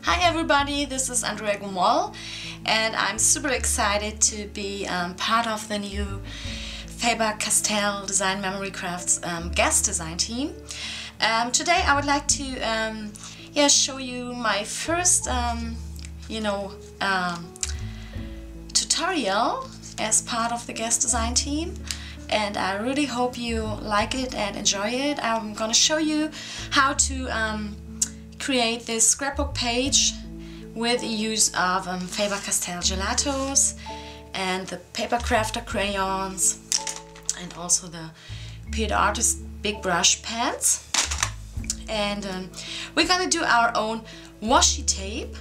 Hi everybody, this is Andrea Gomoll and I'm super excited to be part of the new Faber Castell Design Memory Crafts guest design team. Today I would like to show you my first tutorial as part of the guest design team, and I really hope you like it and enjoy it. I'm gonna show you how to create this scrapbook page with the use of Faber Castell gelatos and the paper crafter crayons and also the Peter Artist big brush pens. And we're gonna do our own washi tape,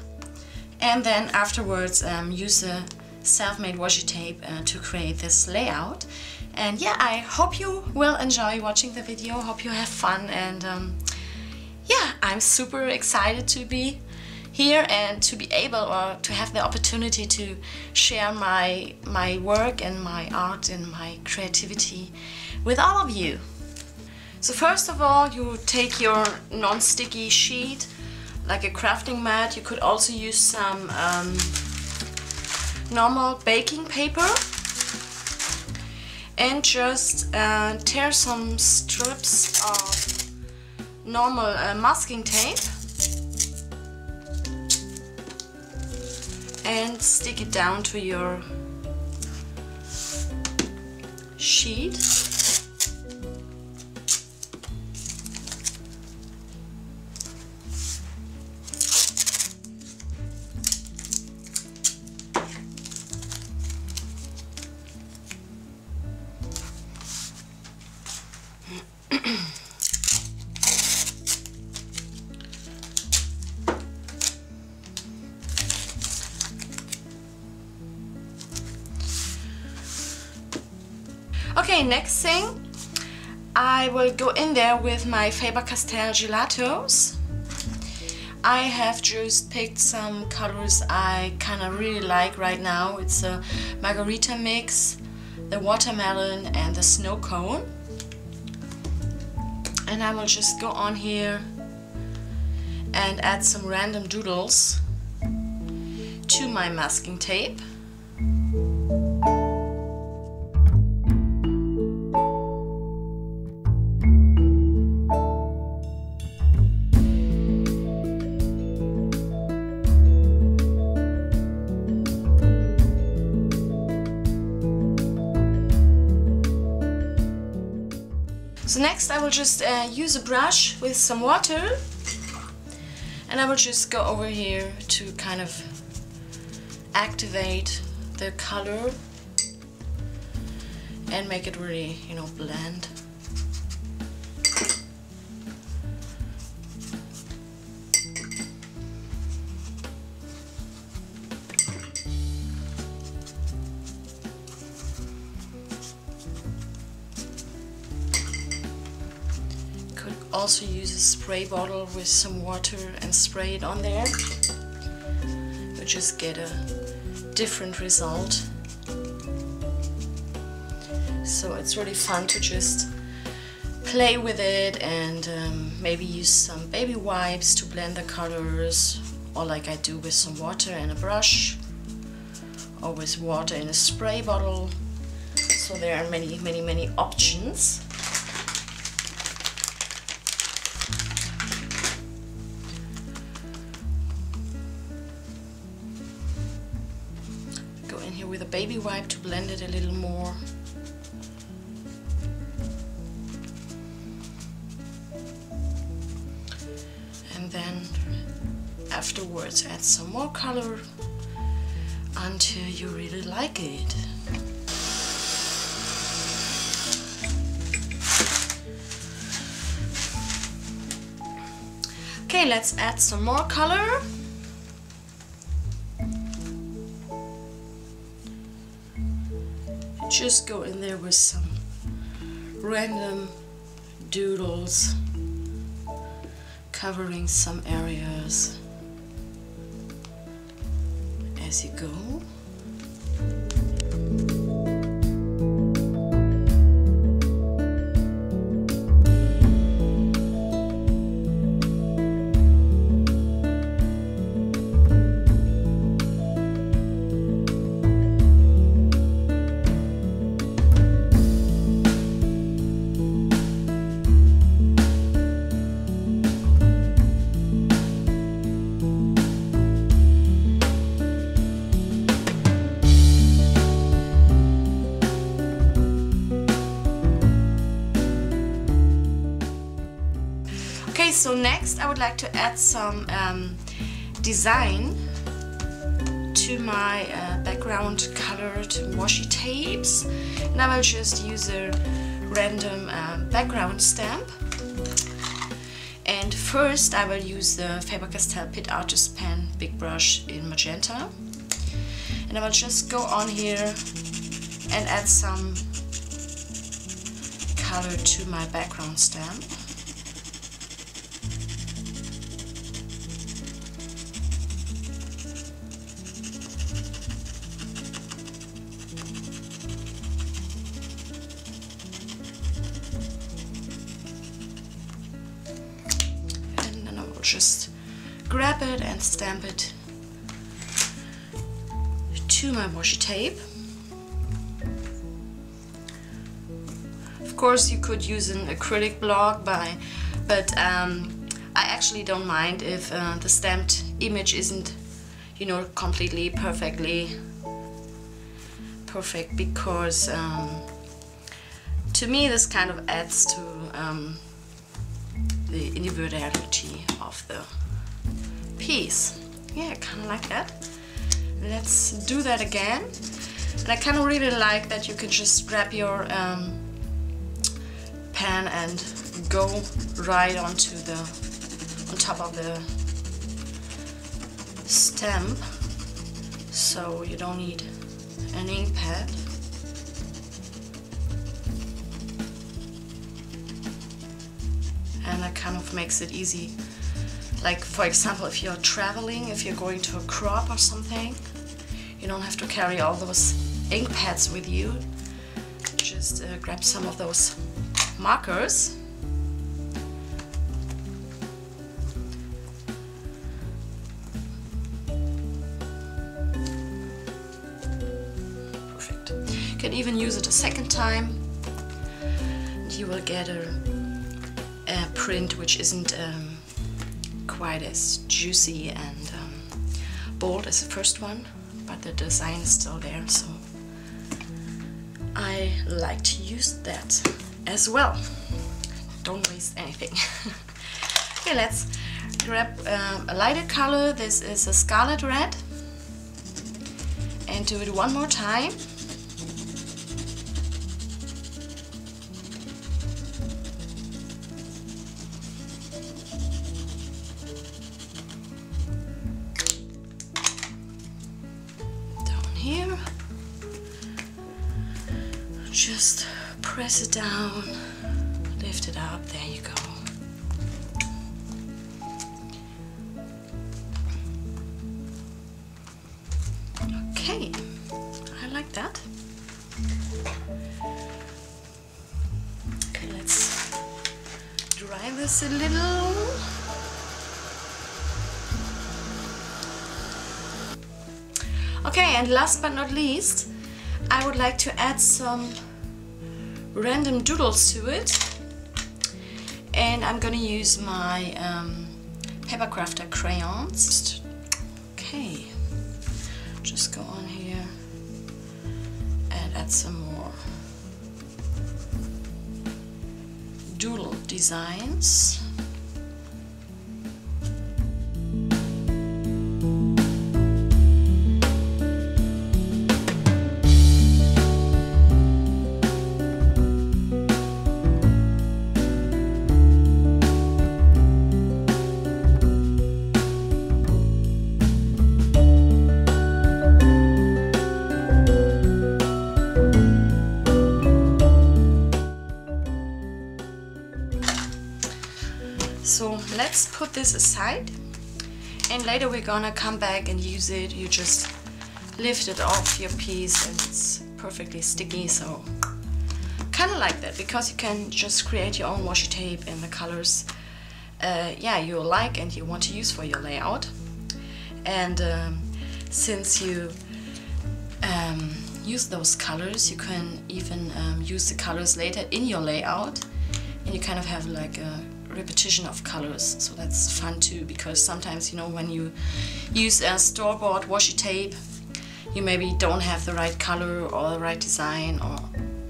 and then afterwards use a self-made washi tape to create this layout. And yeah, I hope you will enjoy watching the video, hope you have fun, and yeah, I'm super excited to be here and to be able or to have the opportunity to share my work and my art and my creativity with all of you. So first of all, you take your non-sticky sheet, like a crafting mat. You could also use some normal baking paper and just tear some strips of normal masking tape and stick it down to your sheet. Okay, next thing, I will go in there with my Faber Castell gelatos. I have just picked some colors I kind of really like right now. It's a margarita mix, the watermelon and the snow cone. And I will just go on here and add some random doodles to my masking tape. So next I will just use a brush with some water, and I will just go over here to kind of activate the color and make it really, blend. Also use a spray bottle with some water and spray it on there. You just get a different result. So it's really fun to just play with it and maybe use some baby wipes to blend the colors, or like I do with some water and a brush, or with water in a spray bottle. So there are many options. With a baby wipe to blend it a little more. And then afterwards add some more color until you really like it. Okay, let's add some more color. Just go in there with some random doodles covering some areas as you go. Okay, so next I would like to add some design to my background colored washi tapes, and I will just use a random background stamp. And first I will use the Faber Castell Pit Artist Pen Big Brush in magenta, and I will just go on here and add some color to my background stamp. Just grab it and stamp it to my washi tape. Of course you could use an acrylic block but I actually don't mind if the stamped image isn't, you know, completely perfect, because to me this kind of adds to the individuality of the piece. Yeah, I kind of like that. Let's do that again. And I kind of really like that you can just grab your pen and go right onto the on top of the stamp, so you don't need an ink pad. And that kind of makes it easy. Like, for example, if you're traveling, if you're going to a crop or something, you don't have to carry all those ink pads with you. Just grab some of those markers. Perfect. You can even use it a second time. You will get a print which isn't quite as juicy and bold as the first one, but the design is still there, so I like to use that as well. Don't waste anything. Okay, let's grab a lighter color. This is a scarlet red, and do it one more time. Here, just press it down, lift it up, there you go. Okay, I like that. Okay, let's dry this a little. Okay, and last but not least, I would like to add some random doodles to it, and I'm gonna use my Paper Crafter crayons. Okay, just go on here and add some more doodle designs. So let's put this aside, and later we're gonna come back and use it. You just lift it off your piece and it's perfectly sticky, so kind of like that, because you can just create your own washi tape in the colors yeah, you like and you want to use for your layout. And since you use those colors, you can even use the colors later in your layout, and you kind of have like a repetition of colors, so that's fun too, because sometimes, you know, when you use a store-bought washi tape, you maybe don't have the right color or the right design, or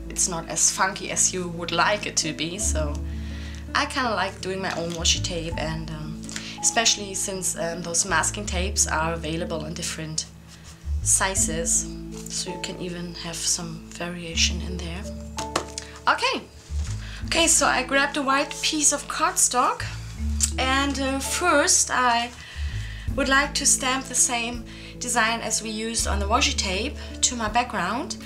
it's not as funky as you would like it to be. So I kind of like doing my own washi tape, and especially since those masking tapes are available in different sizes, so you can even have some variation in there. Okay, so I grabbed a white piece of cardstock, and first I would like to stamp the same design as we used on the washi tape to my background.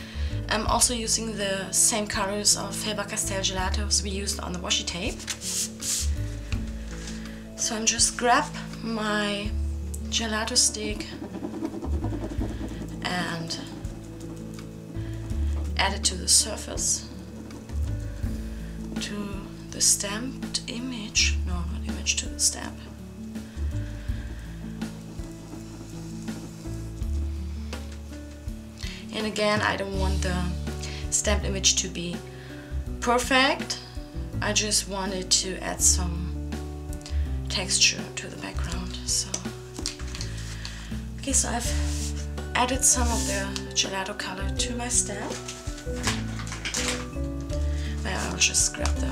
I'm also using the same colors of Faber Castell gelatos we used on the washi tape. So I'm just grab my gelato stick and add it to the surface, to the stamped image, no, not image, to the stamp. And again, I don't want the stamped image to be perfect. I just wanted to add some texture to the background. So, okay, so I've added some of the gelato color to my stamp. I'll just grab the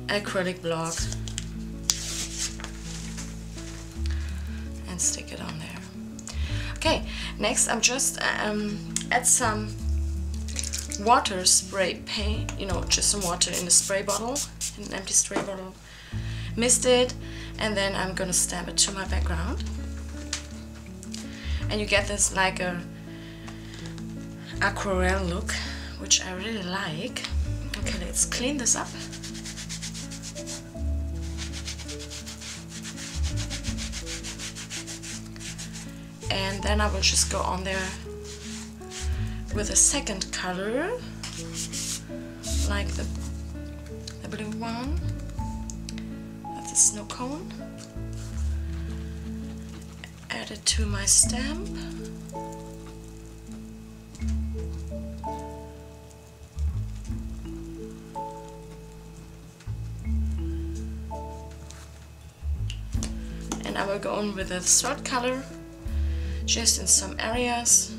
acrylic block and stick it on there. Okay, next I'm just add some water spray paint, you know, just some water in a spray bottle, in an empty spray bottle. Mist it, and then I'm gonna stamp it to my background. And you get this like a aquarelle look, which I really like. Okay, let's clean this up. And then I will just go on there with a second color, like the blue one. That's a snow cone. Add it to my stamp. And I will go on with a third color, just in some areas,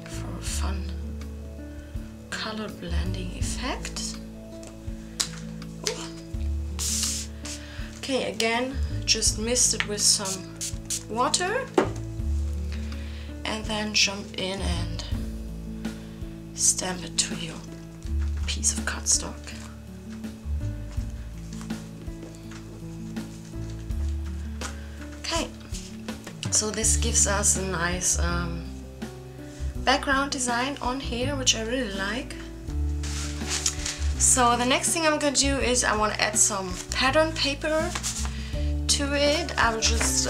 for a fun color blending effect. Ooh. Okay, again, just mist it with some water, and then jump in and stamp it to your piece of cardstock. So this gives us a nice background design on here, which I really like. So the next thing I'm going to do is I want to add some pattern paper to it. I will just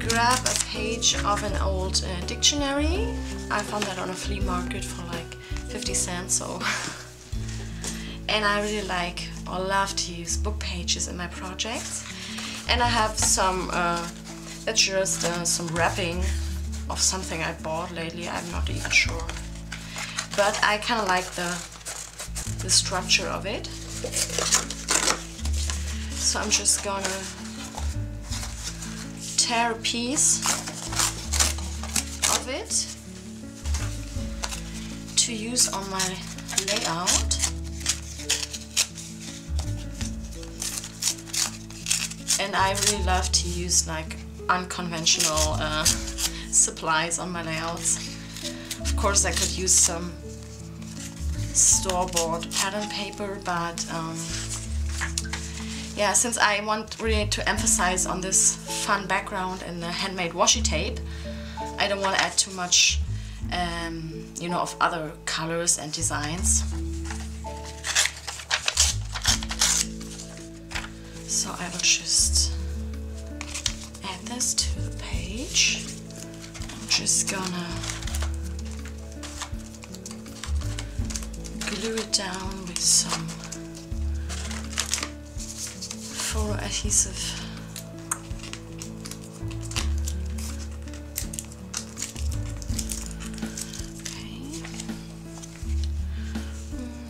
grab a page of an old dictionary. I found that on a flea market for like 50 cents. So. And I really like or love to use book pages in my projects. And I have some, that's just some wrapping of something I bought lately, I'm not even sure. But I kind of like the structure of it. So I'm just gonna tear a piece of it to use on my layout. And I really love to use like unconventional supplies on my layouts. Of course I could use some store-bought pattern paper, but yeah, since I want really to emphasize on this fun background and the handmade washi tape, I don't want to add too much you know, of other colors and designs. So I will just add this to the page. I'm just gonna glue it down with some photo adhesive. Okay.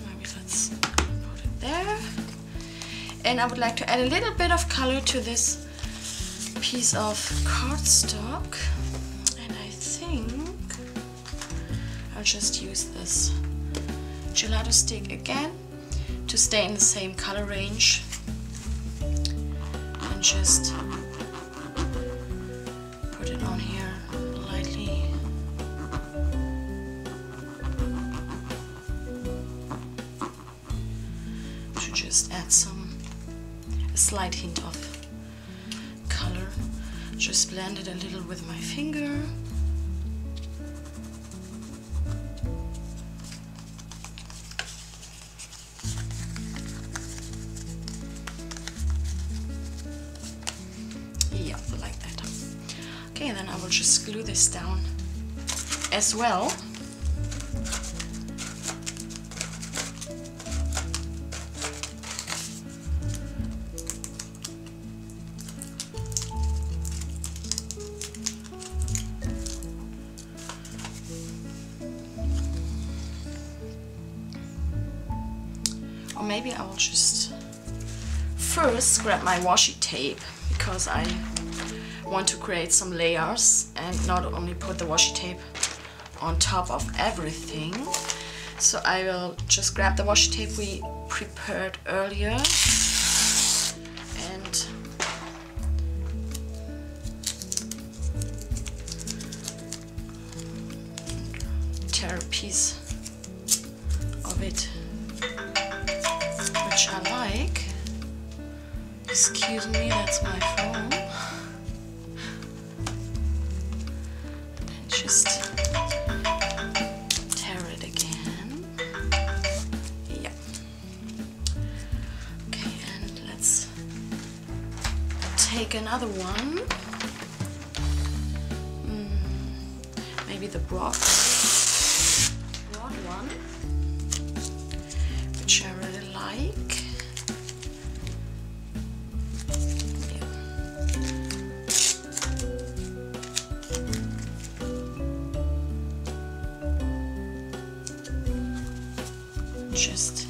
Maybe let's put it there. And I would like to add a little bit of color to this piece of cardstock, and I think I'll just use this gelato stick again to stay in the same color range, and just put it on here lightly. To just add a slight hint of color. Just blend it a little with my finger. Yeah, like that. Okay, then I will just glue this down as well. Or maybe I will just first grab my washi tape, because I want to create some layers and not only put the washi tape on top of everything. So I will just grab the washi tape we prepared earlier and tear a piece of it which I like. Excuse me, that's my phone. And just tear it again. Yeah. Okay, and let's take another one. Maybe the broad one, which I really like. Just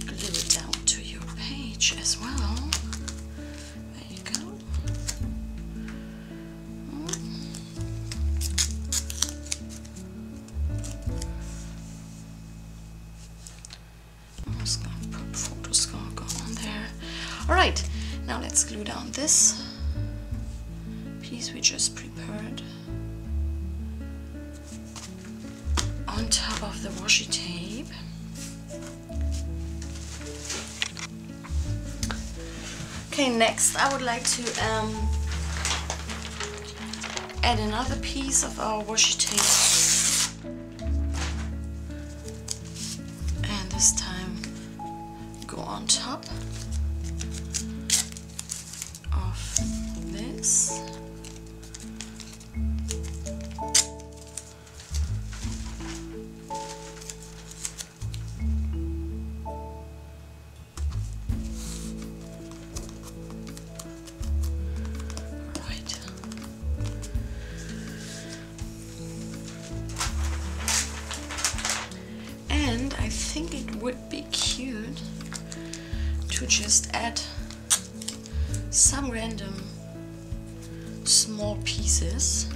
glue it down to your page as well. There you go. I'm just gonna put photos gonna go on there. Alright, now let's glue down this piece we just prepared on top of the washi tape. Okay, next I would like to add another piece of our washi tape, and this time go on top of this. And I think it would be cute to just add some random small pieces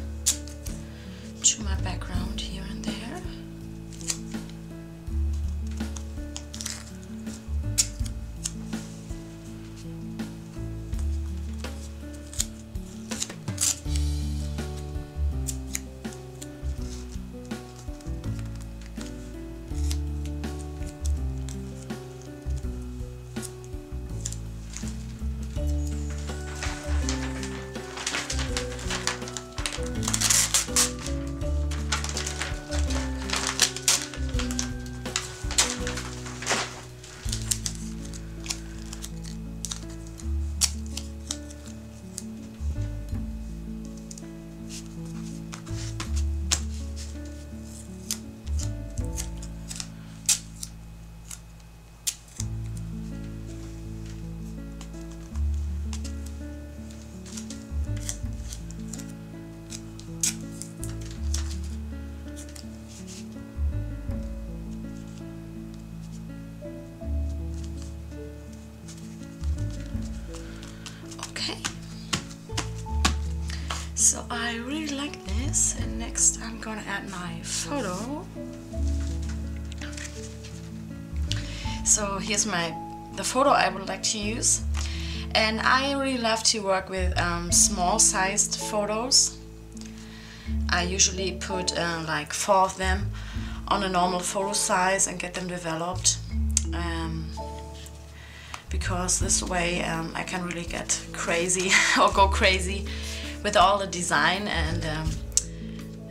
to my background here and there. gonna add my photo. So here's the photo I would like to use. And I really love to work with small sized photos. I usually put like 4 of them on a normal photo size and get them developed. Because this way I can really get crazy or go crazy with all the design and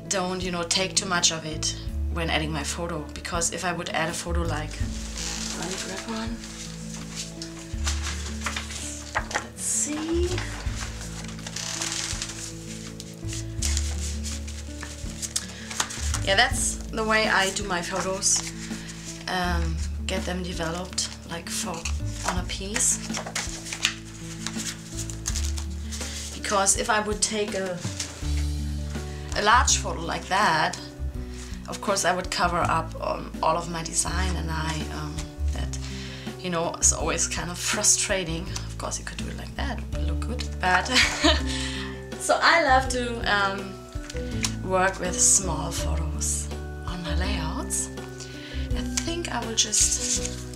don't, you know, take too much of it when adding my photo. Because if I would add a photo like, let me grab one. Let's see. Yeah, that's the way I do my photos. Get them developed like 4 on a piece. Because if I would take a large photo like that, of course I would cover up all of my design, and that, you know, is always kind of frustrating. Of course you could do it like that, it would look good, but so I love to work with small photos on my layouts. I think I will just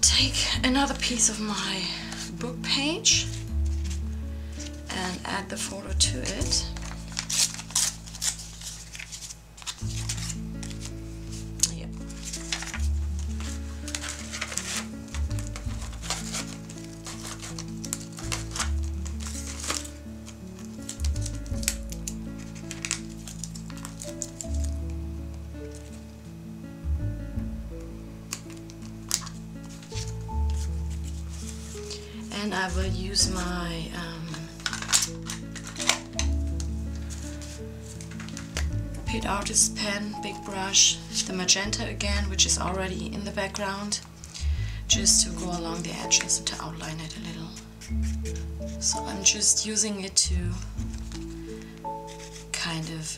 take another piece of my book page and add the photo to it. Yep. And I will use my Paint Artist pen, big brush, the magenta again, which is already in the background, just to go along the edges and to outline it a little. So I'm just using it to kind of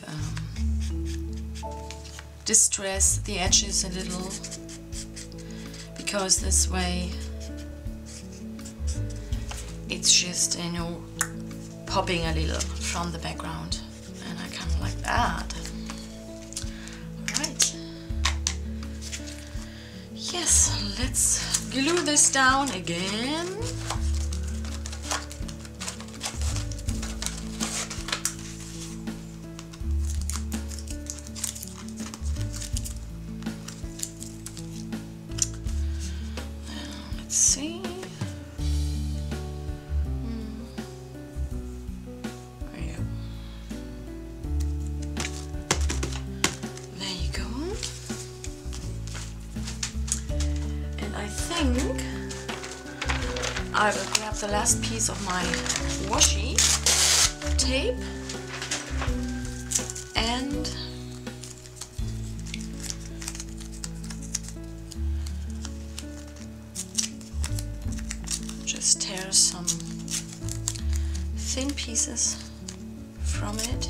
distress the edges a little, because this way it's just, you know, popping a little from the background, and I kind of like that. Alright. Yes, let's glue this down again. Let's see. I will grab the last piece of my washi tape and just tear some thin pieces from it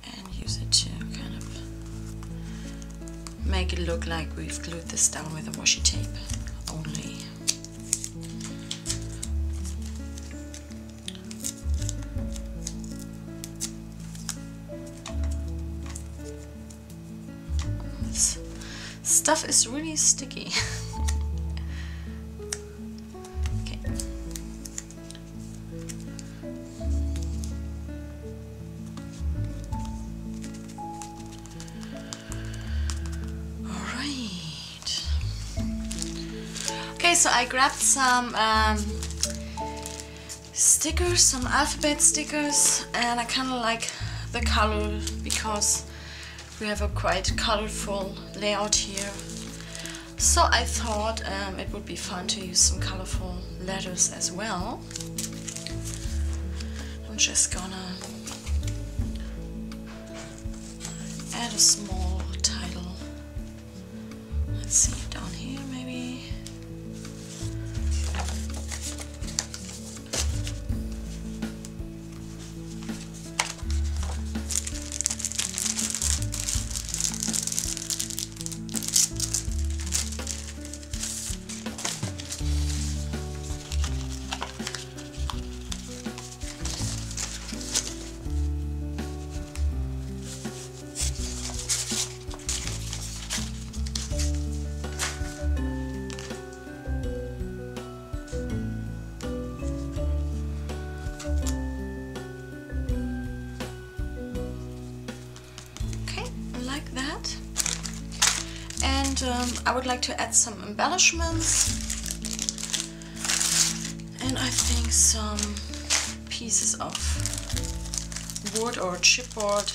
and use it to kind of make it look like we've glued this down with a washi tape only. This stuff is really sticky. Okay. Alright. Okay, so I grabbed some stickers, some alphabet stickers, and I kind of like the color because we have a quite colorful layout here. So I thought it would be fun to use some colorful letters as well. I'm just gonna add a small title. Let's see, down here maybe. I would like to add some embellishments, and I think some pieces of wood or chipboard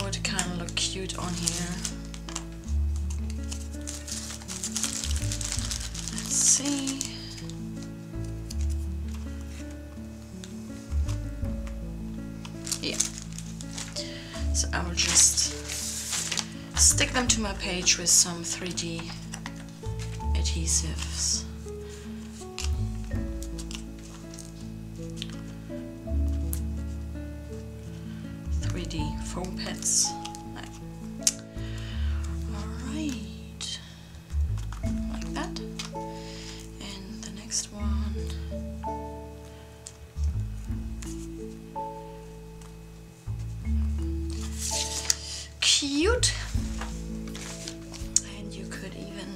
would kind of look cute on here. Let's see. Yeah. So I will just stick them to my page with some 3D adhesives. Foam pads. Alright, like that. And the next one. Cute. And you could even,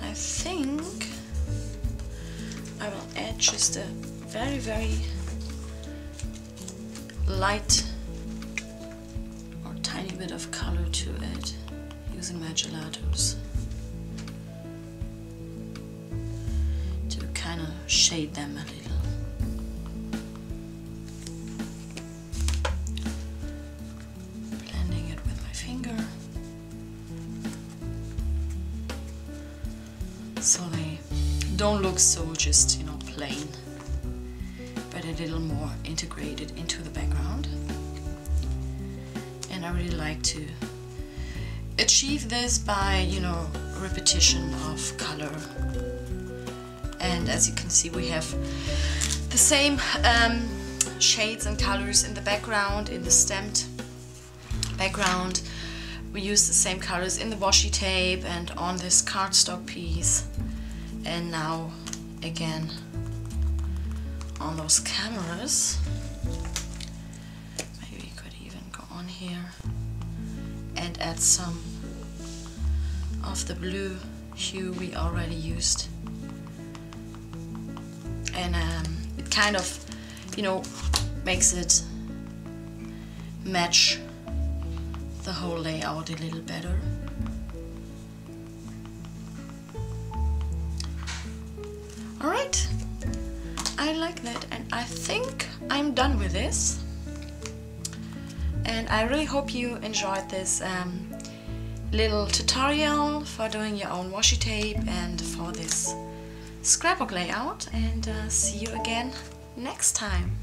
I think, I will add just a very, very light bit of color to it using my gelatos to kind of shade them a little. Blending it with my finger so they don't look so just, you know, plain, but a little more integrated into the background. I really like to achieve this by, you know, repetition of color. And as you can see, we have the same shades and colors in the background, in the stamped background. We use the same colors in the washi tape and on this cardstock piece, and now again on those cameras. Here and add some of the blue hue we already used, and it kind of, you know, makes it match the whole layout a little better. Alright, I like that, and I think I'm done with this. And I really hope you enjoyed this little tutorial for doing your own washi tape and for this scrapbook layout, and see you again next time.